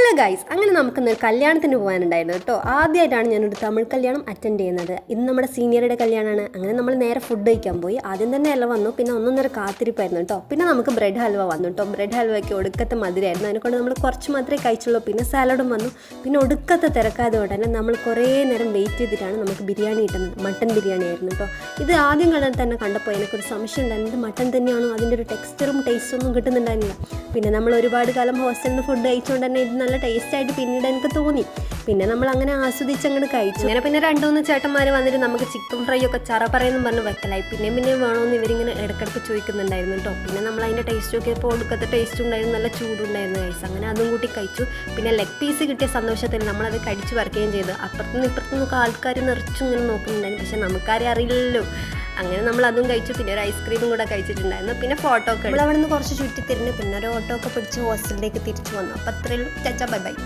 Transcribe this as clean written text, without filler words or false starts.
Hello guys, അങ്ങനെ നമുക്കിന്ന് കല്യാണത്തിന് പോകാനുണ്ടായിരുന്നു കേട്ടോ. ആദ്യമായിട്ടാണ് ഞാനൊരു തമിഴ് കല്യാണം അറ്റൻഡ് ചെയ്യുന്നത്. ഇന്ന് നമ്മുടെ സീനിയറുടെ കല്യാണമാണ്. അങ്ങനെ നമ്മൾ നേരെ ഫുഡ് കഴിക്കാൻ പോയി. ആദ്യം തന്നെ ഇല വന്നു, പിന്നെ ഒന്നൊന്നര കാത്തിരിപ്പായിരുന്നു കേട്ടോ. പിന്നെ നമുക്ക് ബ്രെഡ് ഹൽവ വന്നു കേട്ടോ. ബ്രെഡ് ഹൽവയ്ക്ക് ഒടുക്കത്തെ മധുരമായിരുന്നു. അതിനെക്കൊണ്ട് നമ്മൾ കുറച്ച് മാത്രമേ കഴിച്ചുള്ളൂ. പിന്നെ സാലഡും വന്നു. പിന്നെ ഒടുക്കത്തെ തിരക്കായതുകൊണ്ട് തന്നെ നമ്മൾ കുറേ നേരം വെയിറ്റ് ചെയ്തിട്ടാണ് നമുക്ക് ബിരിയാണി കിട്ടുന്നത്. മട്ടൻ ബിരിയാണി ആയിരുന്നു കേട്ടോ. ഇത് ആദ്യം തന്നെ കണ്ടപ്പോൾ എനിക്കൊരു സംശയം ഉണ്ടായിരുന്നു, ഇത് മട്ടൻ തന്നെയാണോ, അതിൻ്റെ ഒരു ടെക്സ്ചറും ടേസ്റ്റൊന്നും കിട്ടുന്നുണ്ടായിരുന്നില്ല. പിന്നെ നമ്മൾ ഒരുപാട് കാലം ഹോസ്റ്റലിൽ നിന്ന് ഫുഡ് കഴിച്ചുകൊണ്ട് തന്നെ ഇത് നല്ല ടേസ്റ്റായിട്ട് പിന്നീട് എനിക്ക് തോന്നി. പിന്നെ നമ്മൾ അങ്ങനെ ആസ്വദിച്ചങ്ങോട്ട് കഴിച്ചു. അങ്ങനെ പിന്നെ 2-3 ചേട്ടന്മാർ വന്നിട്ട് നമുക്ക് ചിക്കൻ ഫ്രൈ ഒക്കെ ചറപ്പറയെന്നും പറഞ്ഞ് വെക്കലായി. പിന്നെ വേണമെന്ന് ഇവരിങ്ങനെ ഇടയ്ക്കിടയ്ക്ക് ചോദിക്കുന്നുണ്ടായിരുന്നു കേട്ടോ. പിന്നെ നമ്മൾ അതിൻ്റെ ടേസ്റ്റ് നോക്കിയപ്പോൾ ഒടുക്കത്തെ ടേസ്റ്റ് ഉണ്ടായിരുന്നു, നല്ല ചൂടുണ്ടായിരുന്നു കഴിച്ചു. അങ്ങനെ അതും കൂട്ടി കഴിച്ചു. പിന്നെ ലെഗ് പീസ് കിട്ടിയ സന്തോഷത്തിൽ നമ്മളത് കടിച്ചു വരയ്ക്കുകയും ചെയ്തു. അപ്പുറത്തുനിന്ന് ഇപ്പുറത്തുനിന്നൊക്കെ ആൾക്കാർ നിറച്ചും ഇങ്ങനെ നോക്കുന്നുണ്ടായിരുന്നു. പക്ഷെ നമുക്കാരും അറിയില്ലല്ലോ. അങ്ങനെ നമ്മൾ അതും കഴിച്ചു. പിന്നെ ഒരു ഐസ്ക്രീമും കൂടെ കഴിച്ചിട്ടുണ്ടായിരുന്നു. പിന്നെ ഫോട്ടോ ഒക്കെ നമ്മൾ അവിടെ നിന്ന് കുറച്ച് ചുറ്റിത്തിരിഞ്ഞ് പിന്നെ ഒരു ഓട്ടോ ഒക്കെ പിടിച്ച് ഹോസ്റ്റലിലേക്ക് തിരിച്ചു വന്നു. അപ്പോൾ അത്രയുള്ളൂ. ചാച്ചാ ബൈ ബൈ.